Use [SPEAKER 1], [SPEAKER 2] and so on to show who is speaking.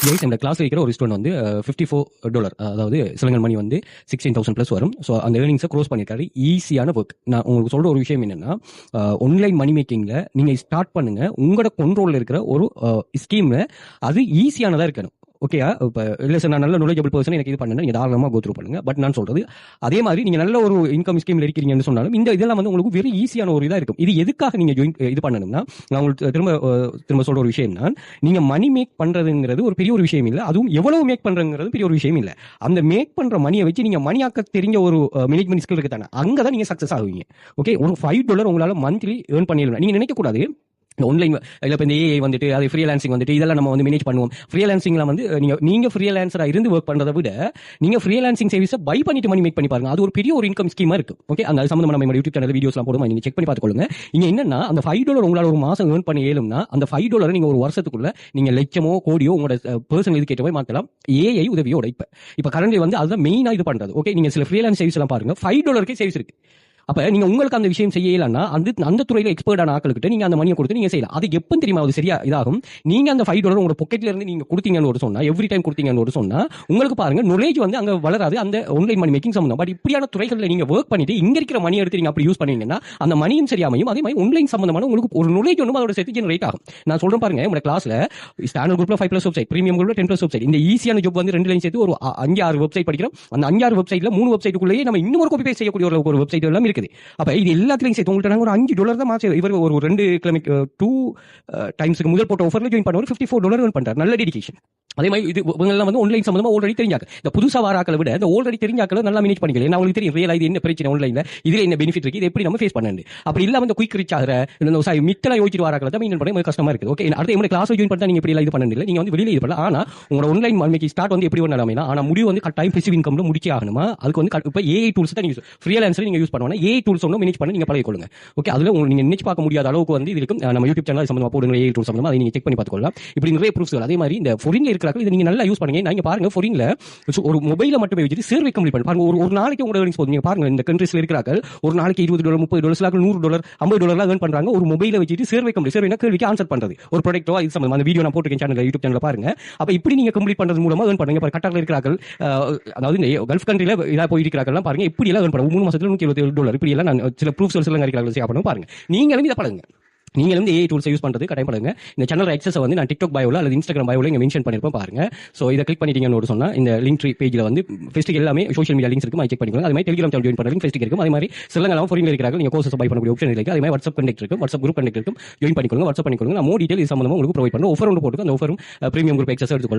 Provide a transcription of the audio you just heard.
[SPEAKER 1] Guys இந்த class இருக்கிற ஒரு ஸ்டூடெண்ட் வந்து $54, அதாவது சிலங்கன் மணி வந்து 16,000 ப்ளஸ் வரும். ஸோ அந்த ஏர்னிங்ஸை க்ரோஸ் பண்ணியிருக்காரு. ஈஸியான ஒர்க். நான் உங்களுக்கு சொல்ற ஒரு விஷயம் என்னன்னா, ஆன்லைன் மணி மேக்கிங்ல நீங்க ஸ்டார்ட் பண்ணுங்க. உங்களோட கண்ட்ரோல்ல இருக்கிற ஒரு ஸ்கீம்ல அது ஈஸியானதா இருக்கணும். ஓகேயா? இப்போ இல்லை சார், நான் நல்ல நாலேஜபிள் பர்சன், எனக்கு இது பண்ணுங்க, நீங்கள் தாராளமாக கோ த்ரூ பண்ணுங்க. பட் நான் சொல்றது அதே மாதிரி நீங்க நல்ல ஒரு இன்கம் ஸ்கீம்ல இருக்கிறீங்கன்னு சொன்னாலும் இந்த இதெல்லாம் வந்து உங்களுக்கு வெரி ஈஸியான ஒரு இதா இருக்கும். இது எதுக்காக நீங்க இது பண்ணணும்னா, நான் உங்களுக்கு திரும்ப சொல்ற ஒரு விஷயம் தான், நீங்க மணி மேக் பண்றதுங்கிறது ஒரு பெரிய ஒரு விஷயம் இல்லை. அதுவும் எவ்வளவு மேக் பண்றதுங்கிறது பெரிய ஒரு விஷயம் இல்லை. அந்த மேக் பண்ற மணியை வச்சு நீங்க மணி ஆக்க தெரிஞ்ச ஒரு மேனேஜ்மெண்ட் ஸ்கில் இருக்கு தானே, அங்கதான் நீங்க சக்சஸ் ஆகுவீங்க. ஓகே, ஒரு $5 உங்களால மந்த்லி ஏர்ன் பண்ணிடலாம். நீங்க நினைக்க கூடாது ஆன்லைன் இல்லை இப்போ இந்த ஏஐ வந்துட்டு அது ஃப்ரீலான்சிங் வந்துட்டு இதெல்லாம் நம்ம வந்து மேனேஜ் பண்ணுவோம். ஃப்ரீலான்சிங்ல வந்து நீங்க ஃப்ரீலான்சரா இருந்து ஒர்க் பண்றதை விட நீங்க ஃப்ரீலான்சிங் சர்வீஸை பை பண்ணிட்டு மணி மேக் பண்ணி பாருங்க. அது ஒரு பெரிய ஒரு இன்கம் ஸ்கீமா இருக்கு. ஓகே, அந்த சம்பந்தமா நம்ம யூடியூப் சேனல் வீடியோஸ்லாம் போடுவோம், நீங்க செக் பண்ணி பார்த்துக்கொள்ளுங்க. இங்க என்னன்னா, அந்த $5 உங்களால ஒரு மாசம் ஏர்ன் பண்ணி ஏழும்னா அந்த $5 நீங்க ஒரு வருஷத்துக்குள்ள நீங்க லட்சமோ கோடியோ உங்களோட பர்சனல் இதுக்கு ஏற்ற மாதிரி மாத்தலாம். ஏஐ உதவியோட இப்ப கரண்ட்லி வந்து அதுதான் மெயினா இது பண்றது. ஓகே, நீங்க சில ஃப்ரீலான்ஸ் சர்வீஸ் எல்லாம் பாருங்க, $5 சர்வீஸ் இருக்கு. அப்ப நீங்க உங்களுக்கு அந்த விஷயம் செய்யலன்னா அந்த துறையில எக்ஸ்பர்ட்டான ஆட்களுக்கு நீங்க அந்த மணியை கொடுத்து நீங்க செய்யலாம். அது எப்ப தெரியுமா அது சரியா இதாகும்? நீங்க அந்த $5 உங்க பாக்கெட்ல இருந்து நீங்க கொடுத்தீங்கன்னு ஒரு சொன்னா, எவ்ரி டைம் கொடுத்தீங்கன்னு ஒரு சொன்னா, உங்களுக்கு பாருங்க நாலேஜ் வந்து அங்க வளராது அந்த ஆன்லைன் மணி மேக்கிங் சம்பந்தம். பட் இப்படியான துறைகளில் நீங்க ஒர்க் பண்ணிட்டு இங்க இருக்கிற மணி எடுத்து நீங்க அப்படி யூஸ் பண்ணுவீங்கன்னா அந்த மணியும் சரியாமையும், அதே மாதிரி ஆன்லைன் சம்பந்தமான உங்களுக்கு ஒரு நாலேஜ் ஒன்றும் அதோட சேர்த்து ஜெனரேட் ஆகும். நான் சொல்றேன் பாருங்க, உங்க கிளாஸ்ல ஸ்டாண்டர்ட் குரூப்ல 5+ வெப்சைட், பிரீமியம் குரூப்ல 10+ வெப்சைட், இந்த ஈஸியான ஜாப் வந்து 2 லைன் சேர்த்து ஒரு 5-6 வெப்சைட் படிக்கிறோம். அந்த 5-6 வெப்சைட்ல 3 வெப்சைட்டுக்குள்ளேயே நம்ம இன்னும் ஒரு காப்பி பேஸ்ட் செய்யக்கூடிய ஒரு வெப்சைட் எல்லாம் இருக்குது. அப்ப இது எல்லாத்துலயும் சேர்த்து உங்கள்ட்ட நாங்கள் ஒரு $5 தான் மாசம். இவர் ஒரு 2 கிழமைக்கு 2 டைம்ஸ்க்கு முதல் போட்ட ஆஃபர்ல ஜாயின் பண்ணவர் $54 ஏர்ன் பண்றாரு. நல்ல டெடிகேஷன். அதே மாதிரி இது இவங்கெல்லாம் வந்து ஆன்லைன் சம்பந்தமா ஆல்ரெடி தெரிஞ்சாங்க. இந்த புதுசா வாராக்களை விட இந்த ஆல்ரெடி தெரிஞ்சாக்களை நல்லா மேனேஜ் பண்ணிக்கலாம். ஏன்னா உங்களுக்கு தெரியும் ரியலா இது என்ன பிரச்சனை ஆன்லைன்ல, இதுல என்ன பெனிஃபிட் இருக்கு, இது எப்படி நம்ம ஃபேஸ் பண்ணணும். அப்படி இல்லாம இந்த குயிக் ரீச் ஆகிற மித்தனை யோசிச்சு வாராக்களை தான் மெயின்டைன் பண்ண கஷ்டமா இருக்குது. ஓகே, அடுத்து என்னோட கிளாஸ் ஜாயின் பண்ணா நீங்க இப்படி எல்லாம் இது பண்ணணும் இல்லை, நீங்க வந்து வெளியில இது பண்ணலாம். ஆனா உங்களோட ஆன்லைன் மணிக்கு ஸ்டார்ட் வந்து எப்படி பண்ணலாம்னா, ஆனா முடிவு வந்து டைம் பேசிவ் இன்கம்ல முடிச்சே ஆகணுமா. அதுக்கு வந்து இப்ப ஏஐ டூல்ஸ் தான் நீங்க ஃப்ரீலான்சர் நீங்க யூஸ் பண்ணுவாங்க. ஏஐ டூல்ஸ் ஒன்றும் மேனேஜ் பண்ணி நீங்க பழகிக்கொள்ளுங்க. ஓகே, அதுல நீங்க நினைச்சு பார்க்க முடியாத அளவுக்கு வந்து இது இருக்கும். நம்ம யூடியூப் சேனல் சம்பந்தமா போடுங்க ஏஐ டூல்ஸ் சம்பந்தமா, அதை நீங்க செக் பண்ணி பார்த்துக்கொள்ளலாம். இப்படி நிறைய ப்ரூஃப்ஸ். அதே மாதிரி இந்த ஃபாரின்ல இருக்கிறாங்க, இதை நீங்க நல்லா யூஸ் பண்ணுங்க. நீங்க பாருங்க, ஃபாரின்ல ஒரு மொபைல மட்டுமே வச்சுட்டு சர்வே கம்ப்ளீட் பண்ணி பாருங்க. ஒரு நாளைக்கு உங்களோட ஏர்னிங்ஸ் போதும். நீங்க பாருங்க, இந்த கண்ட்ரீஸ்ல இருக்கிறாங்க ஒரு நாளைக்கு $20, $30, சில $100, $50 ஏர்ன் பண்றாங்க. ஒரு மொபைல வச்சுட்டு சர்வே கம்ப்ளீட், சர்வேனா கேள்விக்கு ஆன்சர் பண்றது, ஒரு ப்ராடக்ட்டோ இது சம்பந்தமா அந்த வீடியோ நான் போட்டுருக்கேன் சேனல்ல, யூடியூப் சேனல்ல பாருங்க. அப்ப இப்படி நீங்க கம்ப்ளீட் பண்றது மூலமா ஏர்ன் பண்ணுங்க. கட்டார்ல இருக்கிறாங்க, அதாவது இந்த கல்ஃப் கண்ட்ரில இதா போய் இருக்கிறாங்க பாருங்க, இப்படி எல்லாம் ஏர்ன் பண்ணுவாங்க. 3 மாசத்துல $177 இப்படி எல்லாம் நான் சில ப்ரூஃப்ஸ் எல்லாம் இருக்கிறாங்க ஷேர் பண்ணுங்க. பாருங்க, நீங்க இதை பழகுங்க. நீங்க வந்து ஏஐ டூல்ஸ் யூஸ் பண்றது கட்டாயம் பண்ணுங்க. இந்த சேனல் ஆக்சஸ் வந்து நான் டிக்டாக் பயோல அல்லது இன்ஸ்டாகிராம் பயோல இங்க மென்ஷன் பண்ணிருப்பேன் பாருங்க. சோ இத கிளிக் பண்ணிட்டீங்கன்னு சொன்னா இந்த லிங்க் ட்ரீ பேஜ்ல வந்து ஃபெஸ்டிக் எல்லாமே சோஷியல் மீடியா லிங்க்ஸ் இருக்கு, அதை செக் பண்ணிக்கோங்க. அதே மாதிரி டெலிகிராம் சேனல் ஜாயின் பண்ண லிங்க் ஃபெஸ்டிக் இருக்கும். அதே மாதிரி சிலங்கலாம் ஃபாரின்ல இருக்கிறாங்க, நீங்க கோர்சஸ் பை பண்ணக்கூடிய ஆப்ஷன் இருக்கு. அதே மாதிரி வாட்ஸ்அப் கனெக்ட் இருக்கும், வாட்ஸ்அப் குரூப் கனெக்ட் இருக்கும், ஜாயின் பண்ணிக்கோங்க, வாட்ஸ்அப் பண்ணிக்கோங்க. நான் மோர் டீடைல் இது சம்பந்தமா உங்களுக்கு ப்ரொவைட் பண்ணுவோம். ஆஃபர் ஒன்று போட்டு அந்த ஆஃபரும் பிரீமியம் குரூப் ஆக்சஸ் எடுத்துக்கொள்ளலாம்.